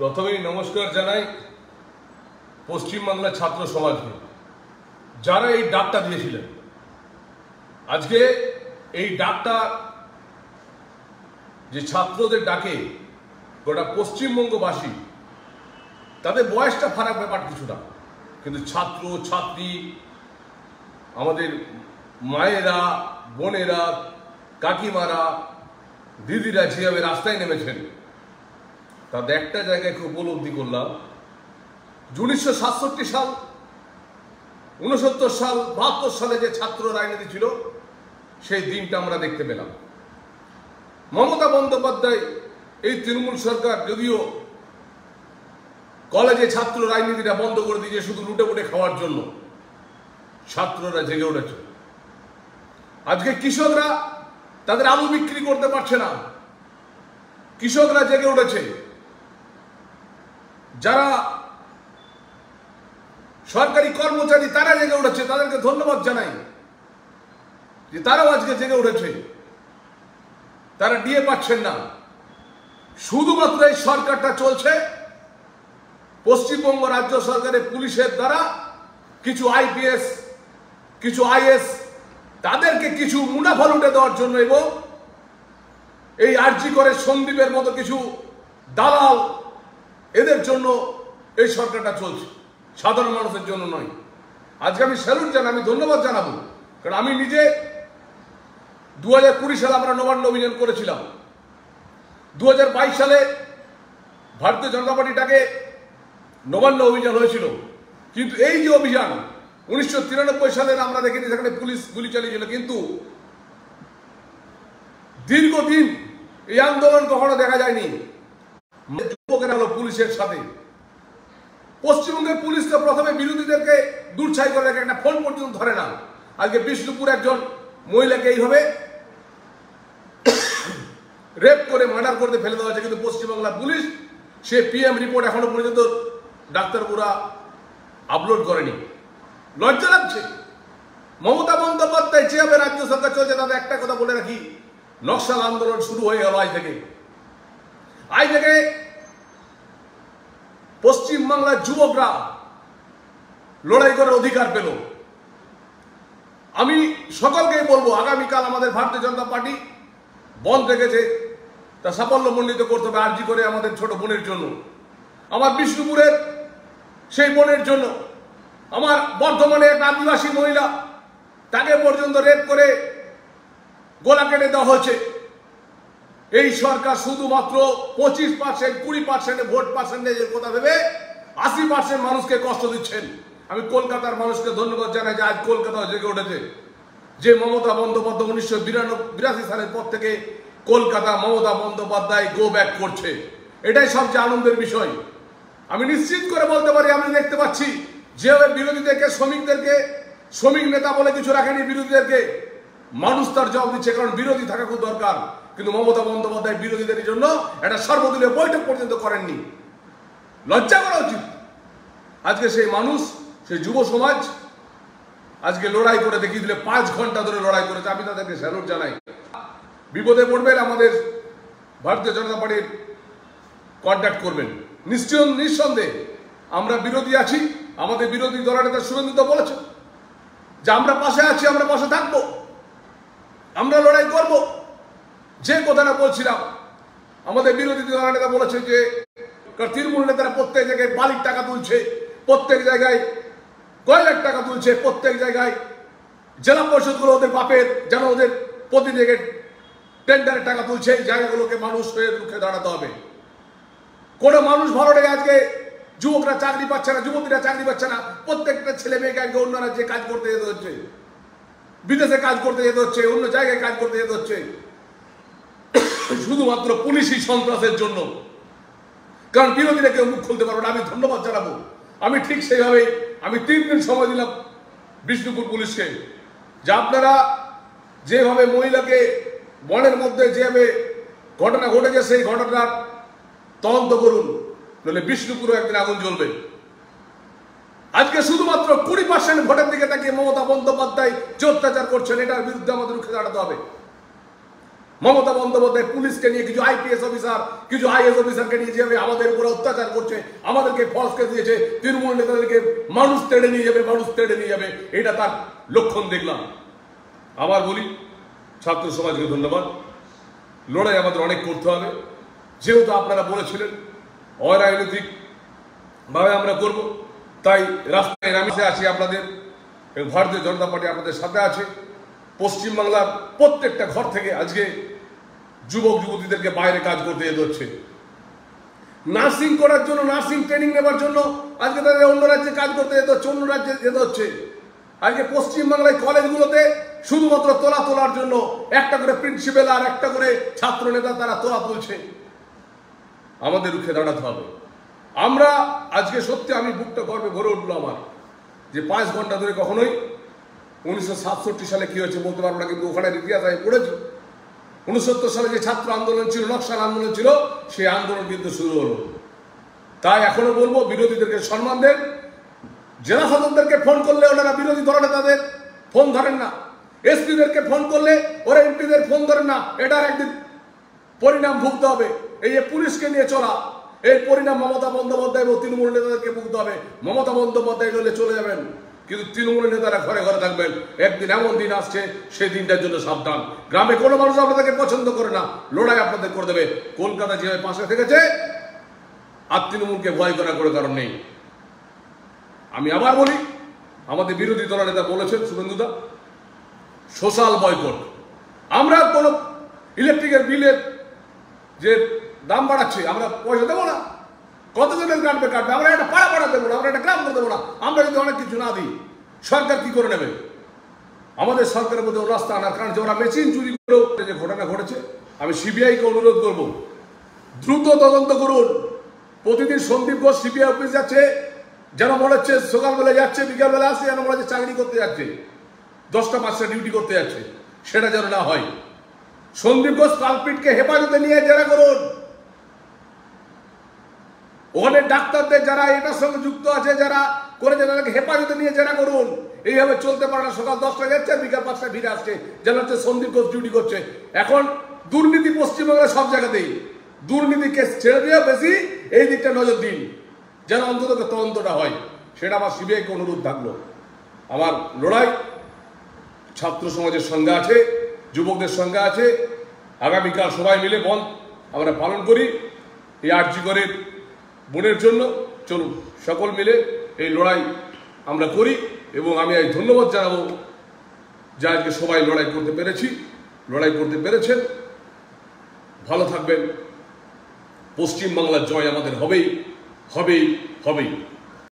প্রথমেই নমস্কার জানাই পশ্চিমবাংলা ছাত্র সমাজকে, যারা এই ডাকটা দিয়েছিলেন। আজকে এই ডাকটা যে ছাত্রদের ডাকে গোটা পশ্চিমবঙ্গবাসী, তাদের বয়সটা খারাপ ব্যাপার কিছু না, কিন্তু ছাত্র ছাত্রী, আমাদের মায়েরা, বোনেরা, কাকিমারা, দিদিরা যেভাবে রাস্তায় নেমেছেন, তাদের একটা জায়গায় খুব উপলব্ধি করলাম। 1967 সাল, 69 সাল, 72 সালে যে ছাত্র রাজনীতি ছিল, সেই দিনটা আমরা দেখতে পেলাম। মমতা বন্দ্যোপাধ্যায়, এই তৃণমূল সরকার যদিও কলেজে ছাত্র রাজনীতিটা বন্ধ করে দিয়েছে শুধু লুটে পুটে খাওয়ার জন্য, ছাত্ররা জেগে উঠেছে। আজকে কৃষকরা তাদের আলু বিক্রি করতে পারছে না, কৃষকরা জেগে উঠেছে। যারা সরকারি কর্মচারী তারা জেগে উঠেছে, তাদেরকে ধন্যবাদ জানাই যে তারাও আজকে জেগে উঠেছে। তারা ডিএ পাচ্ছেন না। শুধুমাত্র এই সরকারটা চলছে পশ্চিমবঙ্গ রাজ্য সরকারের পুলিশের দ্বারা কিছু আইপিএস, কিছু আইএস, তাদেরকে কিছু মুনাফা লুটে দেওয়ার জন্য, এবং এই আরজি করে সন্দীপের মতো কিছু দালাল, এদের জন্য এই সরকারটা চলছে, সাধারণ মানুষের জন্য নয়। আজকে আমি স্যালুট জানাই, আমি ধন্যবাদ জানাবো, কারণ আমি নিজে 2020 সালে আমরা নবান্ন অভিযান করেছিলাম। 2022 সালে ভারতীয় জনতা পার্টিটাকে নবান্ন অভিযান হয়েছিল, কিন্তু এই যে অভিযান 1993 সালের আমরা দেখেছি, সেখানে পুলিশ গুলি চালিয়েছিল, কিন্তু দীর্ঘদিন এই আন্দোলন কখনো দেখা যায়নি। যুবকেরা হলো পুলিশের সাথে। পশ্চিমবঙ্গের পুলিশ তো প্রথমে বিরোধীদেরকে দূরছাই করে রেখে একটা ফোন পর্যন্ত ধরে না। আজকে বিষ্ণুপুর একজন মহিলাকে এইভাবে রেপ করে মার্ডার করতে ফেলে দেওয়া হয়েছে, কিন্তু পশ্চিমবাংলা পুলিশ সে পিএম রিপোর্ট এখনো পর্যন্ত ডাক্তারবাবুরা আপলোড করেনি। লজ্জা লাগছে। মমতা বন্দ্যোপাধ্যায় যেভাবে রাজ্য সরকার চলছে, তাদের একটা কথা বলে রাখি, নকশাল আন্দোলন শুরু হয়ে গেল আজ থেকে। পশ্চিমবাংলার যুবকরা লড়াই করার অধিকার পেল। আমি সকলকেই বলবো, আগামীকাল আমাদের ভারতীয় জনতা পার্টি বন্ধ রেখেছে, তা সাফল্যমণ্ডিত করতে হবে। আরজি করে আমাদের ছোট বোনের জন্য, আমার বিষ্ণুপুরের সেই বোনের জন্য, আমার বর্ধমানে এক আদিবাসী মহিলা, তাকে পর্যন্ত রেপ করে গলা কেটে দেওয়া হচ্ছে। এই সরকার শুধুমাত্র 25%, 20% ভোট পার্সেন্টেজের কথা ভেবে 80% মানুষকে কষ্ট দিচ্ছেন। আমি কলকাতার মানুষকে ধন্যবাদ জানাই যে আজ কলকাতা জেগে উঠেছে। যে মমতা বন্দ্যোপাধ্যায় 1982 সালের পর থেকে কলকাতা মমতা বন্দ্যোপাধ্যায় গো ব্যাক করছে, এটাই সবচেয়ে আনন্দের বিষয়। আমি নিশ্চিত করে বলতে পারি, আমি দেখতে পাচ্ছি যেভাবে বিরোধীদেরকে, শ্রমিক নেতা বলে কিছু রাখেনি, বিরোধীদেরকে মানুষ তার জবাব দিচ্ছে, কারণ বিরোধী থাকা খুব দরকার। কিন্তু মমতা বন্দ্যোপাধ্যায় বিরোধীদের জন্য একটা সর্বদলীয় বৈঠক পর্যন্ত করেননি। লজ্জা করা উচিত। আজকে সেই মানুষ, সেই যুব সমাজ আজকে লড়াই করে দেখিয়ে দিলে, 5 ঘন্টা ধরে লড়াই করেছে। আমি তাদেরকে স্যালুট জানাই। বিপদে পড়বেন, আমাদের ভারতীয় জনতা পার্টির কন্ট্যাক্ট করবেন, নিঃসন্দেহে। আমরা বিরোধী আছি, আমাদের বিরোধী দলনেতা শুভেন্দু বলেছেন যে আমরা পাশে আছি, আমরা পাশে থাকবো, আমরা লড়াই করব। যে কথাটা বলছিলাম, আমাদের বিরোধী দলনেতা বলেছে যে তৃণমূল নেতারা প্রত্যেক জায়গায় বালির টাকা তুলছে, প্রত্যেক জায়গায় কয়েক টাকা তুলছে, প্রত্যেক জায়গায় জেলা পরিষদগুলো ওদের বাপের, যেন ওদের প্রতি জায়গায় টেন্ডারের টাকা তুলছে। এই জায়গাগুলোকে মানুষ হয়ে রুখে দাঁড়াতে হবে। কোনো মানুষ ভালো লেগে আজকে যুবকরা চাকরি পাচ্ছে না, যুবতীরা চাকরি পাচ্ছে না, প্রত্যেকটা ছেলে মেয়েকে আজকে অন্য রাজ্যে কাজ করতে যেতে হচ্ছে, বিদেশে কাজ করতে যেতে হচ্ছে, অন্য জায়গায় কাজ করতে যেতে হচ্ছে, শুধুমাত্র পুলিশি সন্ত্রাসের জন্য। কারণ বিরোধীরা কেউ মুখ খুলতে পারবে না। আমি ধন্যবাদ জানাবো। আমি ঠিক সেইভাবেই আমি 3 দিন সময় দিলাম বিষ্ণুপুর পুলিশকে, যে আপনারা যেভাবে মহিলাকে বনের মধ্যে যেভাবে ঘটনা ঘটেছে, সেই ঘটনার তদন্ত করুন, নইলে বিষ্ণুপুরে একদিন আগুন জ্বলবে। আজকে শুধুমাত্র 20% ভোটের দিকে তাকিয়ে মমতা বন্দ্যোপাধ্যায় যে অত্যাচার করছেন, এটার বিরুদ্ধে আমাদের রুখে দাঁড়াতে হবে। মমতা বন্দ্যোপাধ্যায় পুলিশকে নিয়ে কিছু আইপিএস অফিসার কিছু আইএস অফিসারকে নিয়ে যেভাবে আমাদের উপরে অত্যাচার করছে, আমাদেরকে ফলস কেস দিয়েছে, তৃণমূল নেতাদেরকে মানুষ তেড়ে নিয়ে যাবে, এটা তার লক্ষণ দেখলাম। আবার বলি, ছাত্র সমাজকে ধন্যবাদ। লড়াই আমাদের অনেক করতে হবে, যেহেতু আপনারা বলেছিলেন অরাজনৈতিক ভাবে আমরা করব, তাই রাস্তায় নামিয়ে আছি আপনাদের। ভারতীয় জনতা পার্টি আপনাদের সাথে আছে। পশ্চিমবাংলার প্রত্যেকটা ঘর থেকে আজকে যুবক যুবতীদেরকে বাইরে কাজ করতে যেতে হচ্ছে, নার্সিং করার জন্য, নার্সিং ট্রেনিং নেবার জন্য আজকে তাদের অন্য রাজ্যে কাজ করতে যেতে হচ্ছে, অন্য রাজ্যে যেতে হচ্ছে। আজকে পশ্চিমবাংলায় কলেজগুলোতে শুধুমাত্র তোলার জন্য একটা করে প্রিন্সিপাল আর একটা করে ছাত্র নেতা তারা তোলা তুলছে। আমাদের রুখে দাঁড়াতে হবে। আমরা আজকে সত্যি আমি বুকটা গর্বে ভরে উঠলো আমার, যে 5 ঘন্টা ধরে কখনোই 1967 সালে কি হয়েছে বলতে পারবো না, কিন্তু ওখানে ইতিহাস আমি পড়েছি। 69 সালে যে ছাত্র আন্দোলন ছিল, নকশাল আন্দোলন ছিল, সেই আন্দোলন কিন্তু শুরু হলো। তাই এখনো বলবো, বিরোধীদেরকে সম্মান দেন। জেলা সদস্যদেরকে ফোন করলে ওনারা বিরোধী দলনেতাদের ফোন ধরেন না, এসপিদেরকে ফোন করলে ওরা এমপিদের ফোন ধরেন না। এটার একদিন পরিণাম ভুগতে হবে। এই যে পুলিশকে নিয়ে চলা, এই পরিণাম মমতা বন্দ্যোপাধ্যায় এবং তৃণমূল নেতাদেরকে ভুগতে হবে। মমতা বন্দ্যোপাধ্যায় হলে চলে যাবেন, কিন্তু তৃণমূল নেতারা ঘরে ঘরে থাকবেন। একদিন এমন দিন আসছে, সেই দিনটার জন্য সাবধান। গ্রামে কোনো মানুষ আপনাদেরকে পছন্দ করে না, লড়াই আপনাদের করে দেবে। কলকাতা যেভাবে পাশে থেকেছে, আর তৃণমূলকে ভয় করার কোনো কারণ নেই। আমি আবার বলি, আমাদের বিরোধী দল নেতা বলেছেন শুভেন্দুদা, সোশ্যাল বয়কট। আমরা কোনো ইলেকট্রিকের বিলের যে দাম বাড়াচ্ছে, আমরা পয়সা দেবো না। কতজনের কাটবে, আমরা একটা পাড়া দেবো না, আমরা একটা গ্রাম করে দেবো না। আমরা যদি অনেক কিছু না দিই, সরকার কি করে নেবে? আমাদের সরকারের মধ্যে রাস্তা আনার কারণ যে ওরা মেশিন চুরি করেও যে ঘটনা ঘটেছে, আমি সিবিআইকে অনুরোধ করবো, দ্রুত তদন্ত করুন। প্রতিদিন সন্দীপ ঘোষ সিবিআই অফিস যাচ্ছে, যেন মনে হচ্ছে সকালবেলা যাচ্ছে, বিকালবেলা আসছে, যেন মনে হচ্ছে চাকরি করতে যাচ্ছে, 10টা 5টা ডিউটি করতে যাচ্ছে। সেটা যেন না হয়। সন্দীপ ঘোষ কালপিটকে হেফাজতে নিয়ে জেরা করুন। ওখানে ডাক্তারদের যারা এটার সঙ্গে যুক্ত আছে, যারা করেছে, তাদেরকে হেফাজতে নিয়ে জেরা করুন। এইভাবে চলতে পারে না। সকাল 10টায় যাচ্ছে, বিকাল 5টায় ফিরে আসছে, যেন হচ্ছে সন্দীপ ঘোষ ডিউটি করছে। এখন দুর্নীতি পশ্চিমবঙ্গের সব জায়গাতেই, দুর্নীতিকে ছেড়ে দিয়ে বেশি এই দিকটা নজর দিন, যেন অন্তত তদন্তটা হয়। সেটা আমার সিবিআইকে অনুরোধ থাকলো। আমার লড়াই ছাত্র সমাজের সঙ্গে আছে, যুবকদের সঙ্গে আছে। আগামীকাল সবাই মিলে বন্ধ আমরা পালন করি এই আরজি করের বোনের জন্য। চলুন সকল মিলে এই লড়াই আমরা করি। এবং আমি আজ ধন্যবাদ জানাবো যে আজকে সবাই লড়াই করতে পেরেছেন। ভালো থাকবেন। পশ্চিমবাংলার জয় আমাদের হবেই।